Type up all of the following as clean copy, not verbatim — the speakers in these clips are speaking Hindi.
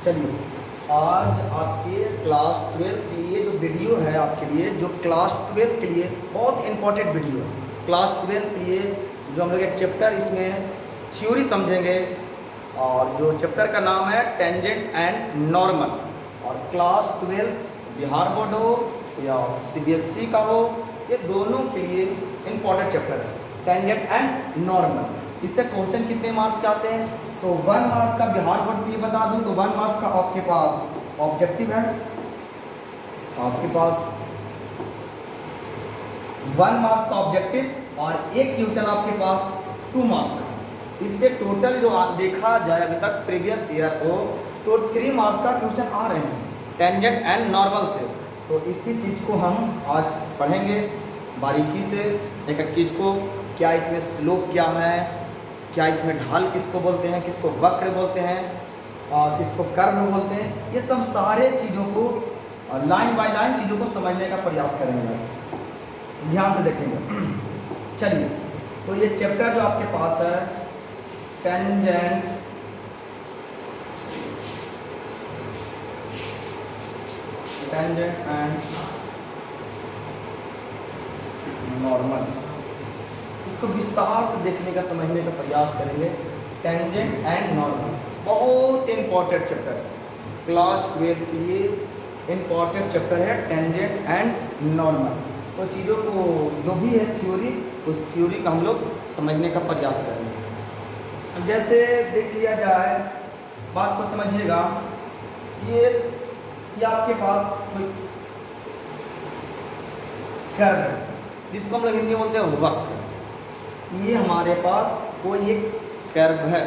चलिए, आज आपके क्लास 12 के लिए जो वीडियो है आपके लिए, जो क्लास 12 के लिए बहुत इंपॉर्टेंट वीडियो है। क्लास 12 के लिए जो हम लोग एक चैप्टर इसमें थ्योरी समझेंगे, और जो चैप्टर का नाम है टेंजेंट एंड नॉर्मल। और क्लास 12 बिहार बोर्ड हो या सीबीएसई का हो, ये दोनों के लिए इंपॉर्टेंट चैप्टर है टेंजेंट एंड नॉर्मल। इससे क्वेश्चन कितने मार्क्स के आते हैं? तो 1 मार्क्स का बिहार बोर्ड के लिए बता दूं तो 1 मार्क्स का आपके पास ऑब्जेक्टिव है, आपके पास 1 मार्क्स का ऑब्जेक्टिव और एक क्वेश्चन आपके पास 2 मार्क्स का। इससे टोटल जो देखा जाए अभी तक प्रीवियस ईयर को, तो 3 मार्क्स का क्वेश्चन आ रहे हैं टेंजेंट एंड नॉर्मल से। तो इसी चीज़ को हम आज पढ़ेंगे बारीकी से, एक एक चीज़ को, क्या इसमें स्लोप क्या है, क्या इसमें ढाल किसको बोलते हैं, किसको वक्र बोलते हैं और किसको कर्व बोलते हैं। ये सब सारे चीज़ों को लाइन बाय लाइन चीज़ों को समझने का प्रयास करेंगे, ध्यान से देखेंगे। चलिए, तो ये चैप्टर जो आपके पास है टेंजेंट एंड नॉर्मल, इसको विस्तार से देखने का, समझने का प्रयास करेंगे। टेंजेंट एंड नॉर्मल बहुत इंपॉर्टेंट चैप्टर है, क्लास 12 के लिए इंपॉर्टेंट चैप्टर है टेंजेंट एंड नॉर्मल। तो चीज़ों को जो भी है थ्योरी, उस थ्योरी का हम लोग समझने का प्रयास करेंगे। जैसे देख लिया जाए, बात को समझिएगा, ये आपके पास कोई कर्व है जिसको हम लोग हिंदी में बोलते हैं वक्र। ये हमारे पास कोई एक कर्व है,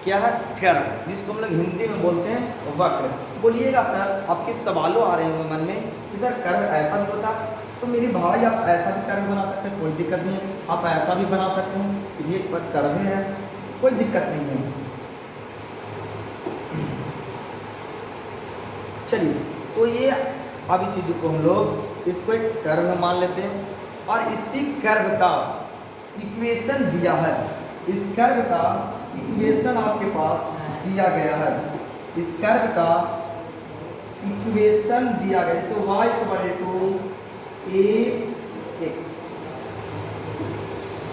क्या है? कर्व, जिसको हम लोग हिंदी में बोलते हैं वक्र। बोलिएगा सर, आपके सवालों आ रहे होंगे मन में कि सर कर्व ऐसा भी होता है? तो मेरे भाई, आप ऐसा भी कर्व बना सकते हैं, कोई दिक्कत नहीं है। आप ऐसा भी बना सकते हैं, ये पर कर्व है, कोई दिक्कत नहीं है। चलिए, तो ये अभी चीज़ों को हम लोग इसको एक कर्व मान लेते हैं, और इसी कर्व का इक्वेशन दिया है। इस कर्व का इक्वेशन आपके पास दिया गया है, इस कर्व का इक्वेशन दिया गया, जैसे y = ax,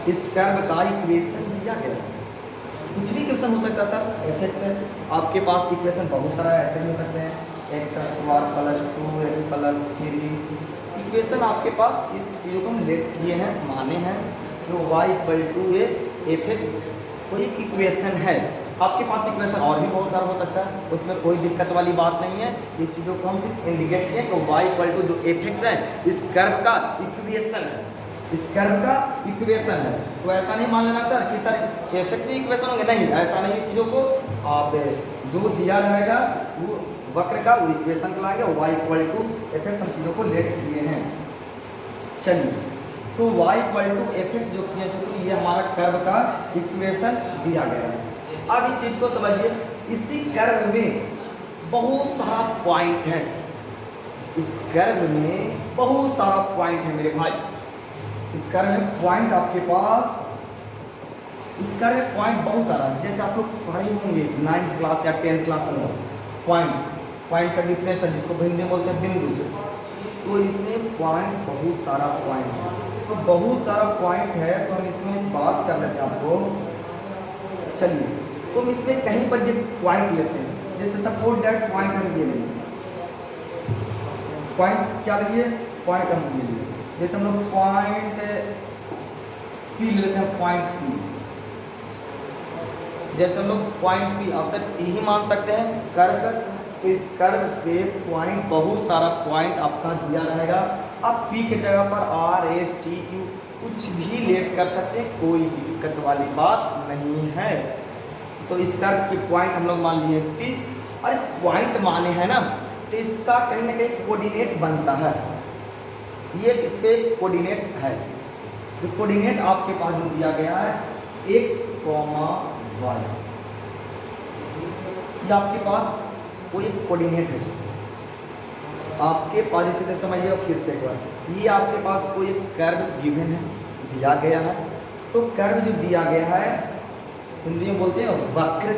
इस कर्व का इक्वेशन दिया गया है। कुछ भी इक्वेशन हो सकता है सर, fx है, आपके पास इक्वेशन बहुत सारा ऐसे भी हो सकते हैं, x² + 2x + 3। इक्वेशन आपके पास इस चीज़ों को हम लेट किए हैं, माने हैं, जो y = fx कोई इक्वेशन है। आपके पास इक्वेशन और भी बहुत सारा हो सकता है, उसमें कोई दिक्कत वाली बात नहीं है। इस चीज़ों को हम सिर्फ इंडिकेट किए कि y = जो fx है, इस कर्व का इक्वेशन है, इस कर्व का इक्वेशन है। तो ऐसा नहीं मान लेना सर कि सर fx ही इक्वेशन होंगे, नहीं, ऐसा नहीं। चीज़ों को आप जो दिया रहेगा वो वक्र का वो इक्वेशन लाएंगे, y = fx हम चीज़ों को लेट किए हैं। चलिए, तो y = fx जो किए, चूँकि ये हमारा कर्व का इक्वेशन दिया गया है। अब इस चीज़ को समझिए, इसी कर्व में बहुत सारा पॉइंट है, इस कर्व में बहुत सारा पॉइंट है मेरे भाई। इस कर्व में पॉइंट आपके पास, इस कर्व में पॉइंट बहुत सारा है। जैसे आप लोग पढ़े होंगे 9th क्लास या 10th क्लास में, पॉइंट का डिफरेंस है, जिसको हिंदी में बोलते हैं बिंदु। तो इसमें पॉइंट बहुत सारा पॉइंट है, तो बहुत सारा पॉइंट है, तो हम इसमें बात कर लेते हैं आपको। चलिए, तो हम इसमें कहीं पर ये पॉइंट लेते हैं, जैसे सपोज दैट पॉइंट हम ये लिए, पॉइंट क्या लिए, पॉइंट हम ये लिए, जैसे हम लोग पॉइंट पी लेते हैं, पॉइंट पी, जैसे हम लोग पॉइंट पी, आप सर पी ही मान सकते हैं कर्व। तो इस कर्व पे पॉइंट, बहुत सारा पॉइंट आपका दिया रहेगा। आप पी के जगह पर आर, एस, टी, क्यू कुछ भी लेट कर सकते हैं, कोई दिक्कत वाली बात नहीं है। तो इस कर्व की पॉइंट हम लोग मान लिए पी, और इस पॉइंट माने हैं ना, तो इसका कहीं ना कहीं कोऑर्डिनेट बनता है। ये इस पे कोऑर्डिनेट है, तो कोऑर्डिनेट आपके पास जो दिया गया है x, y, ये आपके पास कोई कोऑर्डिनेट है, जो आपके पास, जैसे समझिए फिर से एक बार, ये आपके पास कोई एक कर्व गिवन है, दिया गया है। तो कर्व जो दिया गया है हिंदी में बोलते हैं वक्र,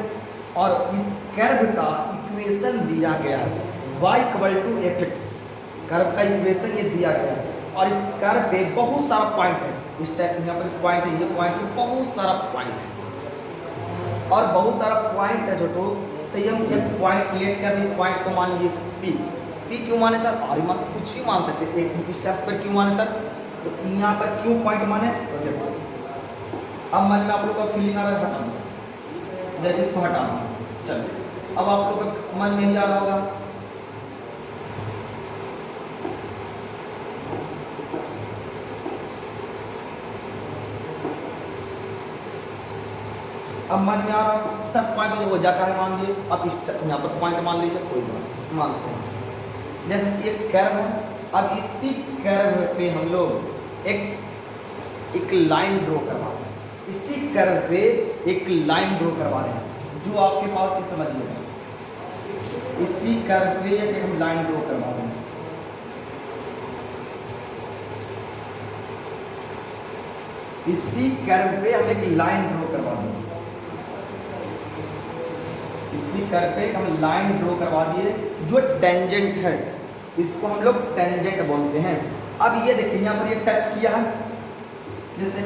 और इस कर्व का इक्वेशन दिया गया है y equal to F X, curve का इक्वेशन ये दिया गया है और इस कर्व पे बहुत सारा पॉइंट है, इस टाइप यहाँ पर पॉइंट है, ये पॉइंट है, बहुत सारा पॉइंट है और बहुत सारा पॉइंट है छोटो। तो ये हम एक पॉइंट लेट कर इस पॉइंट को मान लीजिए P। P क्यों माने सर? और मान तो कुछ भी मान सकते हैं, एक स्टेप पर क्यों माने सर? तो यहाँ पर क्यों पॉइंट माने? तो देखो अब मन में आप लोग का फीलिंग आ रहा है, हटाना, जैसे इसको हटाना, चलो अब आप लोग का मन में ही आ रहा होगा अब मन में आ रहा है सर पॉइंट वो जाता है मान लीजिए, अब इस यहाँ पर पॉइंट मान लीजिए, कोई बात मानते हैं। जैसे एक कर्व है, अब इसी कर्व पे हम लोग एक लाइन ड्रॉ करवा रहे हैं, इसी कर्व पे एक लाइन ड्रॉ करवा रहे हैं जो आपके पास ये समझिएगा, इसी कर्व पे एक हम लाइन ड्रॉ करवा रहे हैं, इसी कर्व पे हम एक लाइन ड्रॉ करवा देंगे, इसी कर्व पे हम लाइन ड्रॉ करवा दिए जो टेंजेंट है, इसको हम लोग टेंजेंट बोलते हैं। अब ये देखिए यहाँ पर ये टच किया है, जैसे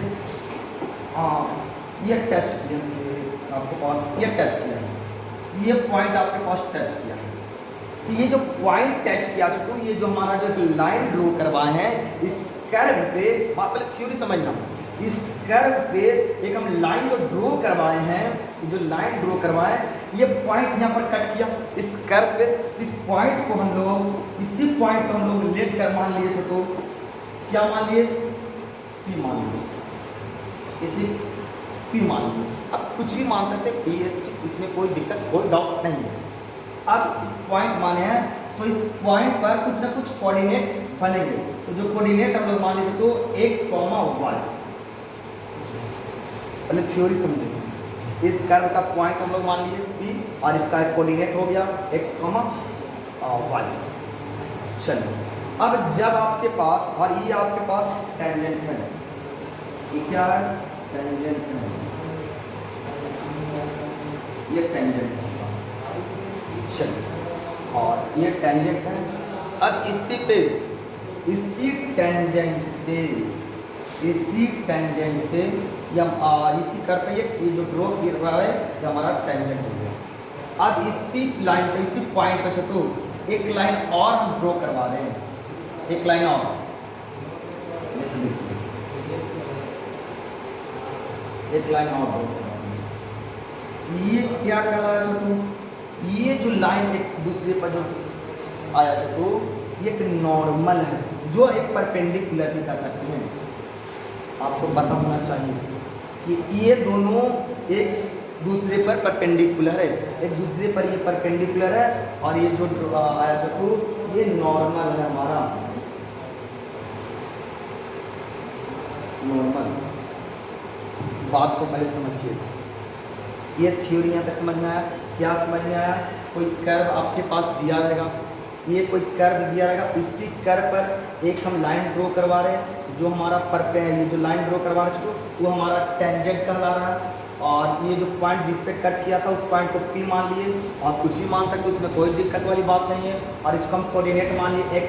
ये टच किया आपके पास, ये टच किया है, ये पॉइंट आपके पास टच किया है, तो ये जो पॉइंट टच किया तो ये जो हमारा जो लाइन ड्रॉ करवाए हैं इस कर्व पे, बात पहले थ्योरी समझना, इस कर्व पे एक हम लाइन जो ड्रॉ करवाए हैं, जो लाइन ड्रॉ करवाए ये पॉइंट यहाँ पर कट किया इस कर्व पे, इस पॉइंट को हम लोग, इसी पॉइंट को हम लोग लेट कर मान लिए छोटो, क्या मान लिए? P मान लिए, इसी P मान लिए, अब कुछ भी मान सकते हैं PST, इसमें कोई दिक्कत कोई डाउट नहीं है। अब इस पॉइंट माने हैं तो इस पॉइंट पर कुछ ना कुछ कोऑर्डिनेट बनेंगे, तो जो कोऑर्डिनेट हम लोग मान लीजिए तो x, y, पहले थ्योरी समझेंगे। इस कर्व का पॉइंट हम लोग मान लिए P और इसका एक कोऑर्डिनेट हो गया x, y। चलिए अब जब आपके पास, और ये आपके पास टेंजेंट है, ये क्या है? टेंजेंट है, ये टेंजेंट है, चलिए और ये टेंजेंट है। अब इसी पे, इसी टेंजेंट पे, इसी टेंजेंट पे या इसी कर्व पे ये जो ड्रॉ किया हुआ है ये हमारा टेंजेंट हो गया। अब इसी लाइन पे, इसी पॉइंट पे छोटू एक लाइन और हम ड्रॉ करवा रहे हैं, एक लाइन और, जैसे देखिए एक लाइन और ड्रॉ करवा रहे हैं। ये क्या कर रहा है छोटू? ये जो लाइन एक दूसरे पर जो आया छोटू, ये एक नॉर्मल है जो एक परपेंडिकुलर भी कर सकते हैं। आपको पता होना चाहिए कि ये दोनों एक दूसरे पर परपेंडिकुलर है, एक दूसरे पर ये परपेंडिकुलर है और ये जो आया छोटू ये नॉर्मल है हमारा, नॉर्मल। बात को पहले समझिए, ये थ्योरी यहाँ तक समझ में आया? क्या समझ में आया? कोई कर्व आपके पास दिया रहेगा, ये कोई कर्व दिया रहेगा, इसी कर्व पर एक हम लाइन ड्रॉ करवा रहे हैं, जो हमारा ये जो लाइन ड्रॉ करवा रहे हैं वो हमारा टेंजेंट कहला रहा है, और ये जो पॉइंट जिस पे कट किया था उस पॉइंट को P मान लिए, आप कुछ भी मान सकते हो, उसमें कोई दिक्कत वाली बात नहीं है। और इसको हम कोऑर्डिनेट मान लिए x,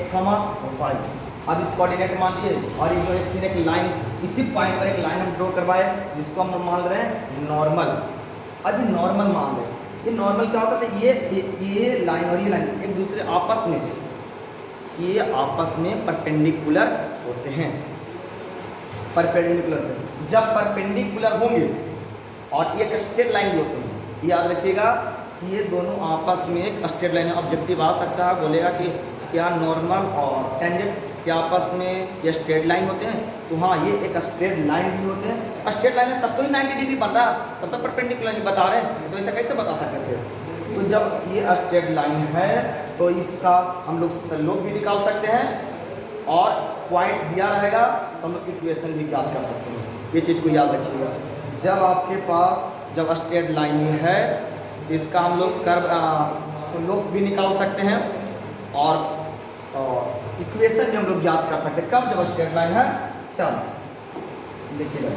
y। अब इस कोऑर्डिनेट मान लिए और ये जो एक लाइन, इसी पॉइंट पर एक लाइन हम ड्रॉ करवाए जिसको हम मान रहे हैं नॉर्मल। अब ये नॉर्मल मान रहे हैं, ये नॉर्मल क्या होता है? ये लाइन और ये लाइन एक दूसरे आपस में, ये आपस में परपेंडिकुलर होते हैं, परपेंडिकुलर। जब परपेंडिकुलर होंगे और एक स्ट्रेट लाइन भी होते हैं, याद रखिएगा कि ये दोनों आपस में एक स्ट्रेट लाइन, ऑब्जेक्टिव आ सकता है, बोलेगा कि क्या नॉर्मल और टेंजेंट क्या आपस में ये स्ट्रेट लाइन होते हैं? तो हाँ, ये एक स्ट्रेट लाइन भी होते हैं। स्ट्रेट लाइन है तब तो ही 90 डिग्री बनता, तब तक परपेंडिकुलर ही बता रहे हैं, तो ऐसा कैसे बता सकते थे? तो जब ये स्ट्रेट लाइन है तो इसका हम लोग स्लोप भी निकाल सकते हैं और पॉइंट दिया रहेगा तो हम लोग इक्वेशन भी याद कर सकते हैं। ये चीज़ को याद रखिएगा, जब आपके पास जब स्ट्रेट लाइन है तो इसका हम लोग कर्व स्लोप भी निकाल सकते हैं और इक्वेशन भी हम लोग याद कर सकते हैं। कब? जब स्ट्रेट लाइन है तब। देखिएगा,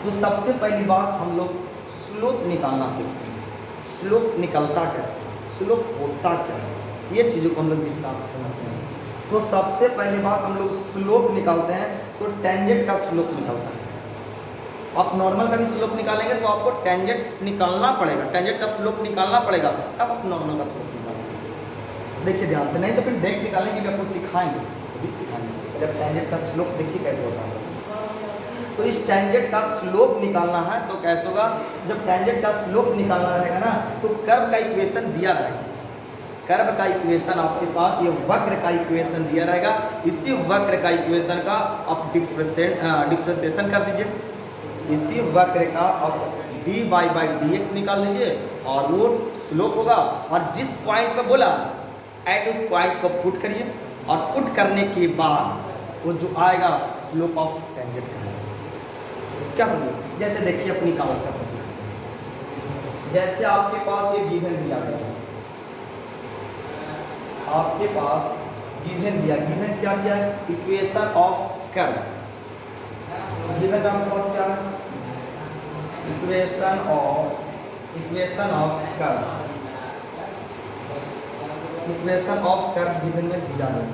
तो सबसे पहली बात हम लोग स्लोप निकालना सीखते हैं। स्लोप निकलता कैसे, स्लोप होता क्या है, ये चीज़ों को हम लोग विस्तार से समझते हैं। तो सबसे पहली बात हम लोग स्लोप निकालते हैं तो टेंजेंट का स्लोप निकलता है। आप नॉर्मल का भी स्लोप निकालेंगे तो आपको टेंजेंट निकालना पड़ेगा, टेंजेंट का स्लोप निकालना पड़ेगा, तब आप नॉर्मल का स्लोप निकालेंगे। देखिए ध्यान से, नहीं तो फिर डायरेक्ट निकालने के लिए आपको सिखाएंगे, तो भी सिखाएंगे। जब टेंजेंट का स्लोप देखिए कैसे होता है। तो इस टेंजेंट का स्लोप निकालना है तो कैसे होगा, जब टेंजेंट का स्लोप निकालना रहेगा ना तो कर्व का इक्वेशन दिया रहेगा, कर्व का इक्वेशन आपके पास, ये वक्र का इक्वेशन दिया रहेगा। इसी वक्र का इक्वेशन का आप डिफ्रेंशिएशन कर दीजिए, इसी वक्र का आप dy बाई dx निकाल लीजिए और वो स्लोप होगा। और जिस पॉइंट पे बोला एट उस पॉइंट को पुट करिए और पुट करने के बाद वो जो आएगा स्लोप ऑफ टेंजेंट का है। क्या समझे, जैसे देखिए अपनी कागज का प्रश्न, जैसे आपके पास ये गिवन दिया गया है, आपके पास गिवन दिया, गिवन क्या दिया है, इक्वेशन ऑफ कर्व। गिवन का आपके पास क्या है, equation of curve, equation of curve given में दिया है।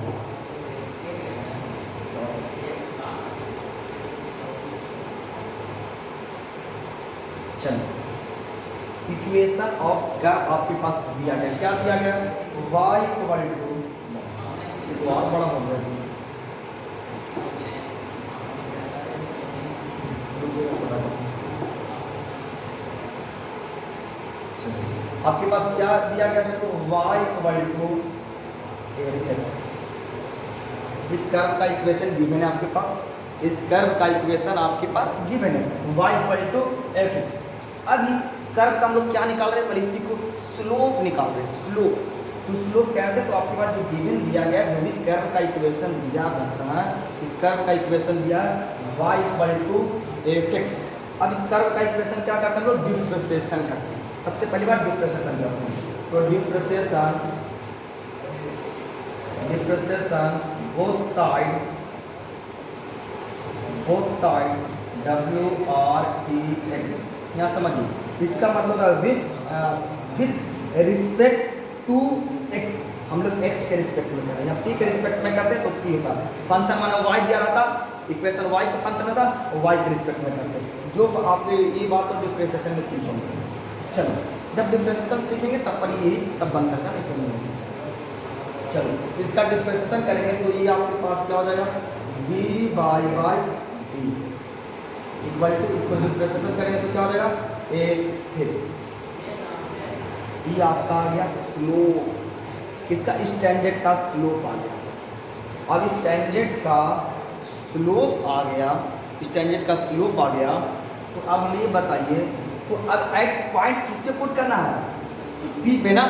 चलिए इक्वेशन ऑफ कर्व आपके पास दिया गया, क्या दिया गया, y इक्वल टू, ये तो और बड़ा हो गया, आपके पास क्या दिया गया है, तो y इक्वल टू fx। इस कर्व का इक्वेशन गिवन है आपके पास, इस कर्व का इक्वेशन आपके पास गिवन है, y इक्वल टू fx। अब इस कर्व का हम लोग क्या निकाल रहे हैं, पहले इसी को स्लोप निकाल रहे हैं, स्लोप। तो स्लोप कैसे, तो आपके पास जो गिवन दिया गया, जो भी कर्व का इक्वेशन दिया रहता है, इस कर्व का इक्वेशन दिया y इक्वल टू fx। अब इस कर्व का इक्वेशन क्या करते हैं, हम लोग डिफरेंशिएशन करते हैं। सबसे पहली बार डिफरेंशिएशन करते हैं, तो डिफरेंशिएशन बोथ साइड WRTX। यहाँ समझिए, इसका मतलब है विथ रिस्पेक्ट टू x, हम लोग x के रिस्पेक्ट में कर रहे हैं, यहाँ p के रिस्पेक्ट में करते हैं तो p होता है। फंक्शन माना y दिया रहा था, इक्वेशन y का फंक्शन होता है, y के रिस्पेक्ट में करते हैं। जो आपने ये बात तो डिफरेंशिएशन में सीखेंगे। चलो जब डिफरेंशिएशन सीखेंगे तब पर ये तब बन सकता, नहीं तो नहीं बन सकता। चलो इसका डिफरेंशिएशन करेंगे तो ये आपके पास क्या हो जाएगा, dy by dx equal to, इसको डिफरेंशिएशन करेंगे तो क्या हो जाएगा, fx। ये आपका आ गया स्लोप, इसका स्टैंडर्ड का स्लोप आ गया। अब स्टैंडर्ड का स्लोप आ गया, स्टैंडर्ड का स्लोप आ गया, तो अब हमें ये बताइए, तो अब एट पॉइंट किससे पुट करना है, p पे ना।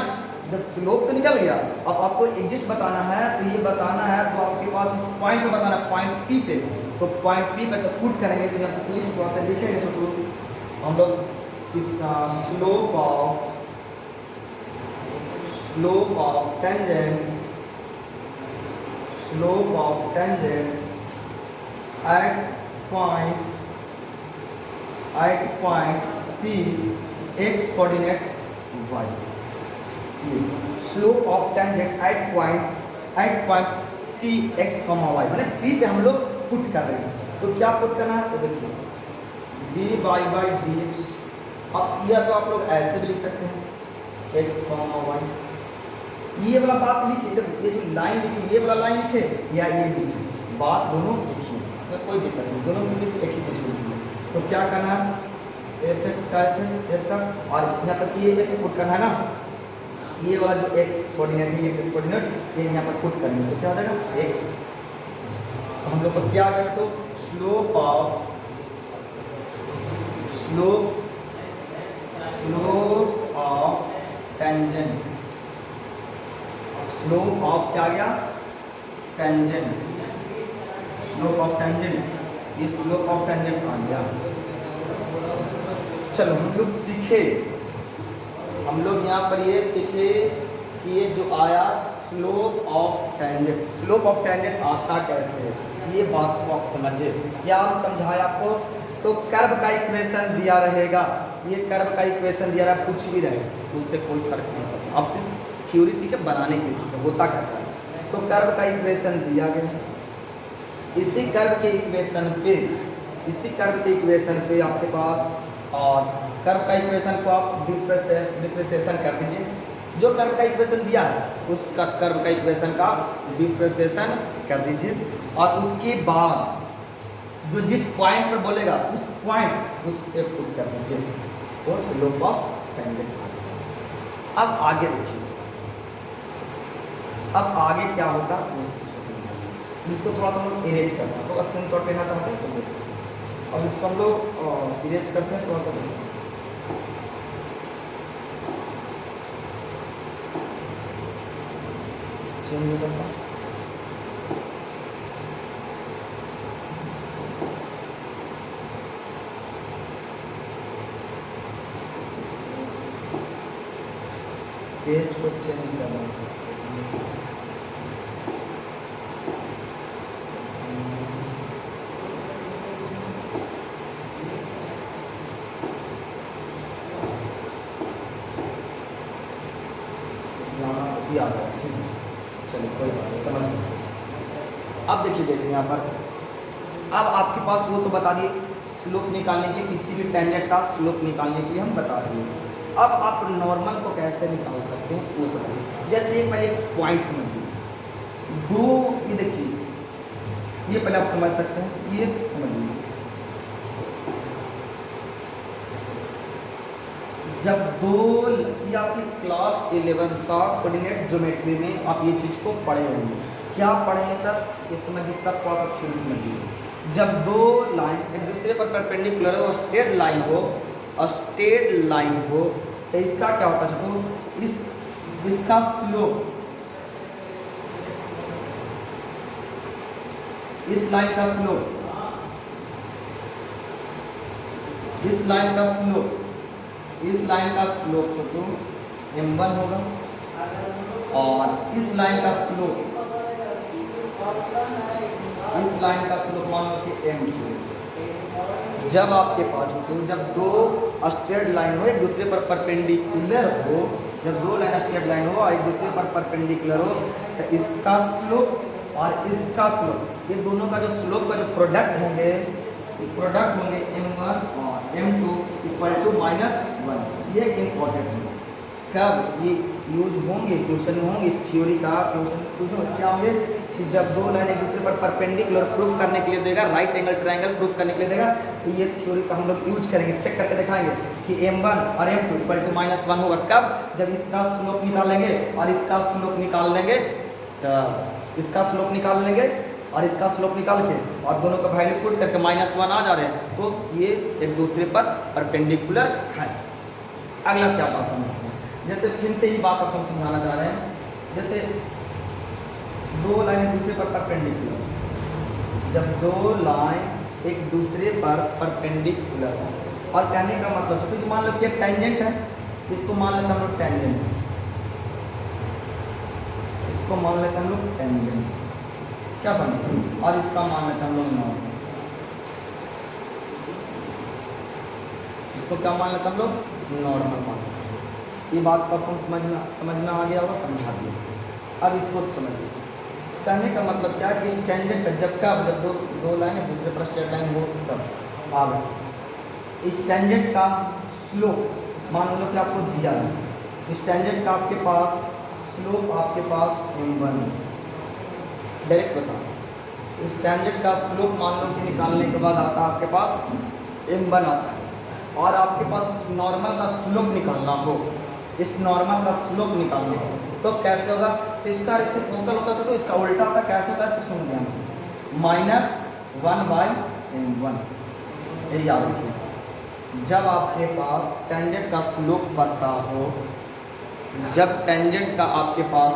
जब स्लोप तो निकल गया, अब आपको एग्जिस्ट बताना है, तो ये बताना है तो आपके पास इस पॉइंट पे बताना है, पॉइंट p पे। तो पॉइंट p पे तो पुट करेंगे तो यहाँ पे थोड़ा सा लिखेंगे छोटू, हम लोग इस slope of tangent at point p x coordinate y। ये slope of tangent at point p x, y, मैंने p पे हम लोग पुट कर रहे हैं। तो क्या पुट करना है, तो देखिए dy बाई dx। अब यह तो आप लोग ऐसे भी लिख सकते हैं, x, y। ये वाला बात लिखिए, ये जो लाइन लिखी, ये वाला लाइन लिखे या ये लिखिए, बात दोनों लिखिए, इसमें कोई दिक्कत नहीं, दोनों से एक ही चीज़ लिखिए। तो क्या करना है, fx का f का, और यहाँ पर ये x पुट करना है ना, ये वाला जो x कोऑर्डिनेट है, ये x कोऑर्डिनेट ये यहाँ पर पुट करनी है, तो क्या हो जाएगा x। तो हम लोग को क्या आ जाएगा, तो slope of tangent, slope of क्या आ गया, टेंजेंट, स्लोप ऑफ टेंजेंट, ये स्लोप ऑफ टेंजेंट आ गया। चलो हम लोग सीखे, हम लोग यहाँ पर ये सीखे कि ये जो आया स्लोप ऑफ टेंजेंट आता कैसे है, ये बात को आप समझे। क्या हम समझाया आपको, तो कर्व का इक्वेशन दिया रहेगा, ये कर्व का इक्वेशन दिया रहा, कुछ भी रहे, उससे कोई फर्क नहीं पड़ता। आप सिर्फ थ्योरी सीखे, बनाने के सीखे होता कैसा है। तो कर्व का इक्वेशन दिया गया है, इसी कर्व के इक्वेशन पे आपके पास और कर्व का इक्वेशन को आप डिफ्रेंशिएशन कर दीजिए। जो कर्व का इक्वेशन दिया है उसका कर्व का इक्वेशन का डिफ्रेंशिएशन कर दीजिए और उसके बाद जो जिस पॉइंट पर बोलेगा उस पॉइंट उस पे पुट कर दीजिए और स्लोप ऑफ टेंजेंट आ जाएगा। अब आगे देखिए, अब आगे क्या होता है उस चीज़ को समझाइए। इसको थोड़ा सा हम लोग इरेज करते हैं, तो स्क्रीनशॉट लेना चाहते हैं तो ले सकते हैं। अब इसको हम लोग इरेज करते हैं, थोड़ा सा चेंज हो सकता है। पेज को चेंज करना है। आ गया, ठीक है, चलिए कोई बात नहीं, समझ गए। अब देखिए जैसे यहाँ पर अब आपके पास वो तो बता दिए, स्लोप निकालने के लिए किसी भी टेंजेंट का स्लोप निकालने के लिए हम बता दिए। अब आप नॉर्मल को कैसे निकाल सकते हैं वो समझिए। जैसे पहले पॉइंट समझिए, दो ये देखिए, ये पहले आप समझ सकते हैं, ये समझिए। जब दो, ये आपकी क्लास 11 का कोऑर्डिनेट ज्योमेट्री में आप ये चीज़ को पढ़े होंगे। क्या पढ़े हैं सर, ये समझिए, इसका थोड़ा सा शुरू समझिए। जब दो लाइन एक दूसरे पर परपेंडिकुलर हो, स्ट्रेट लाइन हो, तो इसका क्या होता है, तो इसका स्लोप, इस लाइन का स्लोप, इस लाइन का स्लोप, इस लाइन का स्लोप छोटू m1 होगा और इस लाइन का स्लोप, इस लाइन का स्लोप मान लो कि m2। जब आपके पास जब दो स्ट्रेट लाइन हो एक दूसरे पर परपेंडिकुलर हो, जब दो लाइन स्ट्रेट लाइन हो और एक दूसरे पर परपेंडिकुलर हो, तो इसका स्लोप और इसका स्लोप, ये दोनों का जो स्लोप का जो प्रोडक्ट होंगे m1 और m2 इक्वल टू -1। ये इम्पोर्टेंट है, कब ये यूज होंगे क्वेश्चन में होंगे, इस थ्योरी का क्वेश्चन क्या होंगे कि जब दो लाइन एक दूसरे पर परपेंडिकुलर प्रूफ करने के लिए देगा, राइट एंगल ट्रायंगल प्रूफ करने के लिए देगा, तो ये थ्योरी का हम लोग यूज करेंगे, चेक करके दिखाएंगे कि m1 और m2 इक्वल टू -1 होगा। कब, जब इसका स्लोप निकालेंगे और इसका स्लोप निकाल लेंगे, तो इसका स्लोप निकाल लेंगे और इसका स्लोप निकाल के और दोनों का वैल्यू पुट करके -1 आ जा रहे हैं, तो ये एक दूसरे पर परपेंडिकुलर है। अगला क्या बात समझते हैं, जैसे फिर से ही बात आपको हम समझाना चाह रहे हैं। जैसे दो लाइन एक दूसरे पर परपेंडिकुलर, जब दो लाइन एक दूसरे पर परपेंडिकुलर है, और कहने का मतलब क्योंकि मान लो कि एक टेंजेंट है, इसको मान लेते हम लोग टेंजेंट, इसको मान लेते हम लोग टेंजेंट, क्या समझते, और इसका मान लेते हम लोग नॉर्मल, इसको क्या मान लेते हम लोग नॉर्मल मान लेते। ये बात को आपको समझना आ गया होगा, समझा दिए इसको। अब इसको समझिए, कहने का मतलब क्या है कि इस टेंजेंट पर जब दो लाइन एक दूसरे पर स्ट्रेट लाइन हो, तब आगे इस टेंजेंट का स्लोप मान लो कि आपको दिया है, इस टेंजेंट का आपके पास स्लोप आपके पास m1 है, डायरेक्ट बताओ, इस टेंजेंट का स्लोप मान लो कि निकालने के बाद आता है आपके पास m1 आता है, और आपके पास नॉर्मल का स्लोप निकालना हो, इस नॉर्मल का स्लोप निकालना हो तो कैसे होगा, इसका इससे फोकल होता है तो इसका उल्टा होता, कैसे होता है इसको सुन ध्यान से, -1/m1। यही याद रखिए, जब आपके पास टेंजेंट का स्लोप पता हो, जब टेंजेंट का आपके पास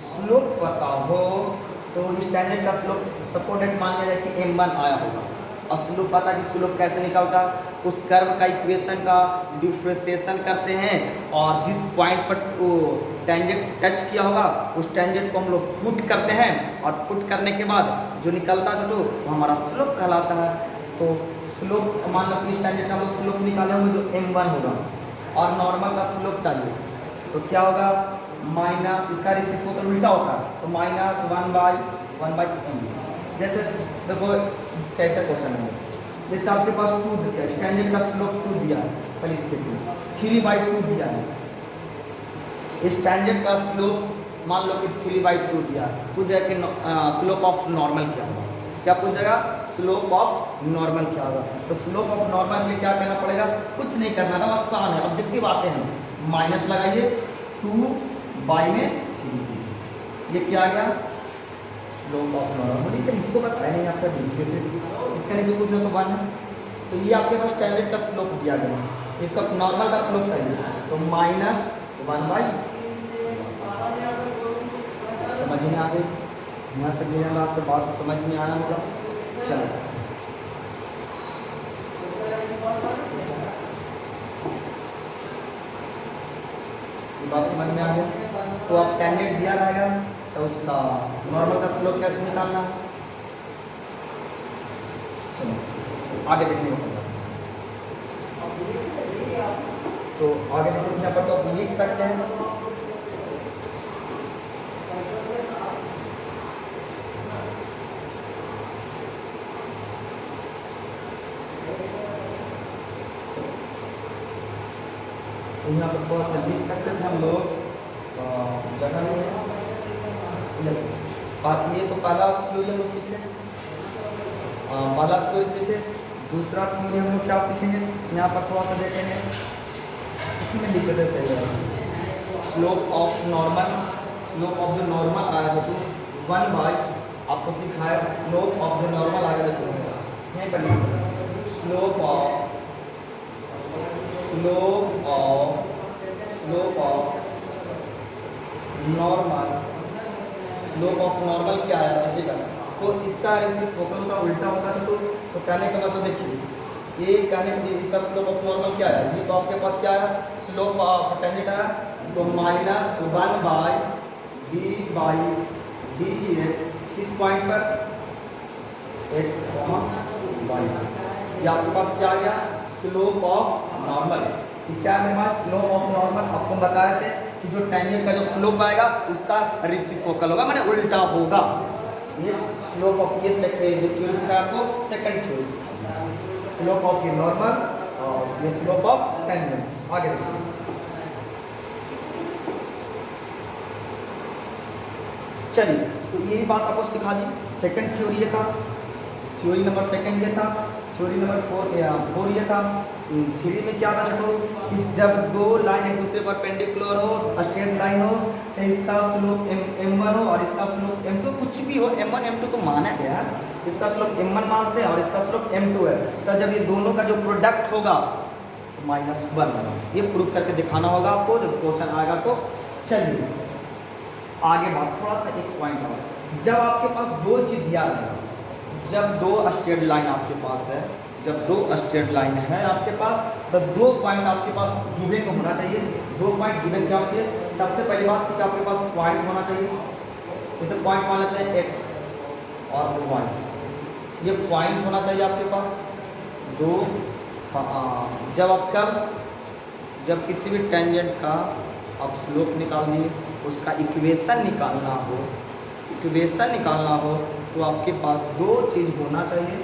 स्लोप पता हो, तो इस टेंजेंट का स्लोप सपोर्टेड मान लिया जाए कि m1 आया होगा, और स्लोप पता कि स्लोप कैसे निकलता, उस कर्व का इक्वेशन का डिफरेंशिएशन करते हैं, और जिस पॉइंट पर वो टेंजेंट टच किया होगा उस टेंजेंट को हम लोग पुट करते हैं, और पुट करने के बाद जो निकलता चलो वो हमारा स्लोप कहलाता है। तो स्लोप मान लो कि इस टेंजेंट का हम लोग स्लोप निकाले होंगे जो m1 होगा, और नॉर्मल का स्लोप चाहिए, तो क्या होगा माइनस, इसका रेसिप्रोकल उल्टा होता है तो माइनस 1/2। जैसे देखो कैसे क्वेश्चन है, जैसे आपके पास 2 दिया है, स्टैंडर्ड का स्लोप 2 दिया है, पहले इस पे 3/2 दिया है, स्टैंडर्ड का स्लोप मान लो कि 3/2 दिया है, पूछ जाएगा कि स्लोप ऑफ नॉर्मल क्या होगा, क्या पूछ जाएगा स्लोप ऑफ नॉर्मल क्या होगा। तो स्लोप ऑफ नॉर्मल के लिए क्या करना पड़ेगा, कुछ नहीं करना था, आसान है, ऑब्जेक्टिव आते हैं, माइनस लगाइए 2/3, ये क्या आ गया स्लोप ऑफ नॉर्मल। सर इसको बताया नहीं आपका तरीके से, इसका नीचे पूछ रहे तो 1 है, तो ये आपके पास स्टैंडर्ड का स्लोप दिया गया, इसका नॉर्मल का स्लोप चाहिए तो -1/, समझ में आ गई, यहाँ तक मेरा से बात समझ में आया होगा। चलो ये बात समझ में आ गया, तो आप स्टैंडर्ड दिया रहेगा तो उसका नॉर्मल का स्लोप कैसे निकालना है, चलो आगे देखने को पड़ेगा। तो आगे देखो यहाँ पर तो आप लिख सकते हैं, तो यहाँ पर थोड़ा सा लिख सकते थे हम लोग, जगह नहीं है। बात ये तो पहला थ्योरी हम लोग सीखे, पहला थ्योरी सीखे, दूसरा थ्योरी हम लोग क्या सीखेंगे, यहाँ पर थोड़ा सा देखेंगे, इसी में लिख देते सही है, slope of normal, slope of जो नॉर्मल आया था तो 1/, आपको सिखाया स्लोप ऑफ जो नॉर्मल आ गया तो यहीं पर लिख slope of normal, slope of normal क्या आया देखिएगा, तो इसका रेसिप्रोकल का उल्टा होगा। चलो तो कहने का मतलब देखिए, ये कहने के इसका स्लोप ऑफ नॉर्मल क्या है, ये तो आपके पास क्या है स्लोप ऑफ टेंजेंट है, तो -1/d/dx किस पॉइंट पर x, y, ये आपके पास क्या आ गया स्लोप ऑफ नॉर्मल। क्या है मेरे पास स्लोप ऑफ नॉर्मल, आपको बताए थे कि जो टेंजेंट का जो स्लोप आएगा उसका रेसिप्रोकल होगा, माने उल्टा होगा। ये स्लोप ऑफ ये सेकंड जो थ्योरी सिखाया आपको, सेकंड थ्योरी सिखाया स्लोप ऑफ ये नॉर्मल और ये स्लोप ऑफ टेंजेंट। आगे देखिए, चलिए तो ये बात आपको सिखा दी, सेकंड थ्योरी ये था, थ्योरी नंबर सेकंड ये था, थ्योरी नंबर 4 ये था। थ्योरी में क्या था देखो कि जब दो लाइन एक दूसरे पर पेंडिकुलर हो, स्ट्रेट लाइन हो, तो इसका स्लोप m1 हो और इसका स्लोप m2, कुछ भी हो m1 m2 तो माना गया, इसका स्लोप m1 मानते हैं और इसका स्लोप m2 है, तो जब ये दोनों का जो प्रोडक्ट होगा तो -1, ये प्रूफ करके दिखाना होगा आपको जब क्वेश्चन आएगा। तो चलिए आगे बात, थोड़ा सा एक पॉइंट और, जब आपके पास दो चीज दिया है, जब दो स्ट्रेट लाइन आपके पास है, जब दो स्ट्रेट लाइन है आपके पास, तो 2 पॉइंट आपके पास गिवन होना चाहिए। 2 पॉइंट गिवन क्या होना चाहिए, सबसे पहली बात कि आपके पास पॉइंट होना चाहिए, जैसे पॉइंट मान लेते हैं x और y, ये पॉइंट होना चाहिए आपके पास 2। जब आप जब किसी भी टेंजेंट का आप स्लोप निकाल दिए, उसका इक्वेशन निकालना हो, तो आपके पास 2 चीज़ होना चाहिए,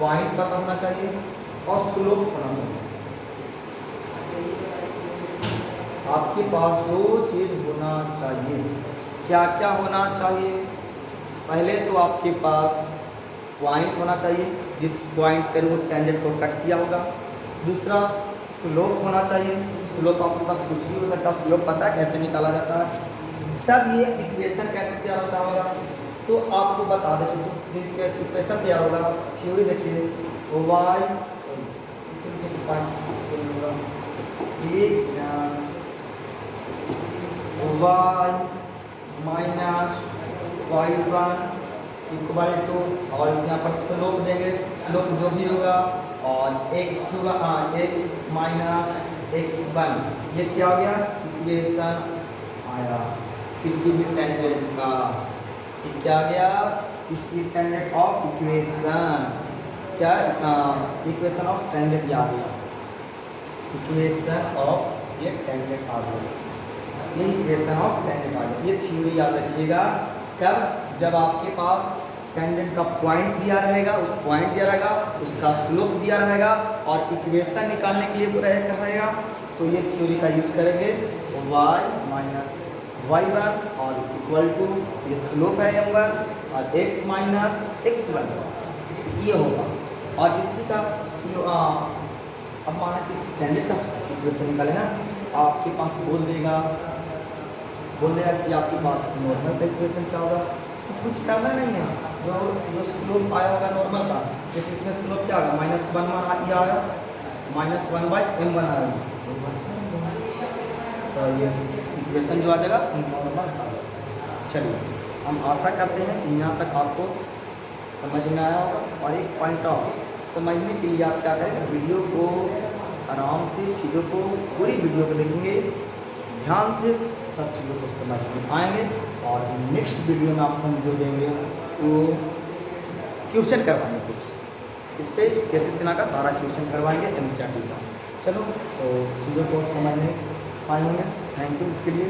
पॉइंट पता होना चाहिए और स्लोप होना चाहिए। आपके पास 2 चीज़ होना चाहिए, क्या क्या होना चाहिए, पहले तो आपके पास पॉइंट होना चाहिए जिस पॉइंट पर वो टेंजेंट को कट किया होगा, दूसरा स्लोप होना चाहिए, स्लोप आपके पास कुछ भी हो सकता है, स्लोप पता है कैसे निकाला जाता है, तब ये इक्वेशन कैसे तैयार होता होगा तो आपको बता दें। तो इसके इक्वेशन तैयार होगा, थ्योरी देखिए y minus y1 equal to, और इस यहाँ पर स्लोप देंगे, स्लोप जो भी होगा और x माइनस x1, ये क्या हो गया इक्वेशन आया किसी भी टेंजेंट का, क्या गया किसी टेंजेंट ऑफ इक्वेशन, क्या इक्वेशन ऑफ टेंजेंट आ गया, इक्वेशन ऑफ ये टेंजेंट आ गया। ये इक्वेशन ऑफ टेंजेंट आ गया। ये थ्योरी याद रखिएगा कब, जब आपके पास टेंजेंट का पॉइंट दिया रहेगा, उस पॉइंट दिया रहेगा, उसका स्लोप दिया रहेगा और इक्वेशन निकालने के लिए वो रहेगा, तो ये थ्योरी का यूज करेंगे y माइनस y1 और इक्वल टू ये स्लोप है m1 और x माइनस x1 ये होगा। और इसी का अब माना कि टेंजेंट का इक्वेशन निकाले ना, आपके पास बोल देगा कि आपके पास नॉर्मल का इक्वेशन क्या होगा, तो कुछ करना नहीं है, जो स्लोप आया होगा नॉर्मल का, जैसे इसमें स्लोप क्या होगा -1 ये आया -1/m1 आया, तो ये इक्वेशन जो आ जाएगा नॉर्मल का। चलिए हम आशा करते हैं कि यहाँ तक आपको समझ में आया होगा। और एक पॉइंट ऑफ समझने के लिए आप क्या करें, वीडियो को आराम से चीज़ों को पूरी वीडियो को देखेंगे ध्यान से, तब चीज़ों को समझ में आएंगे। और नेक्स्ट वीडियो में आपको हम जो देंगे वो क्वेश्चन करवाएंगे कुछ, इस पर कैसे सिन्हा का सारा क्वेश्चन करवाएंगे एनसीईआरटी का। चलो तो चीज़ों को समझ में पाए होंगे। थैंक यू इसके लिए।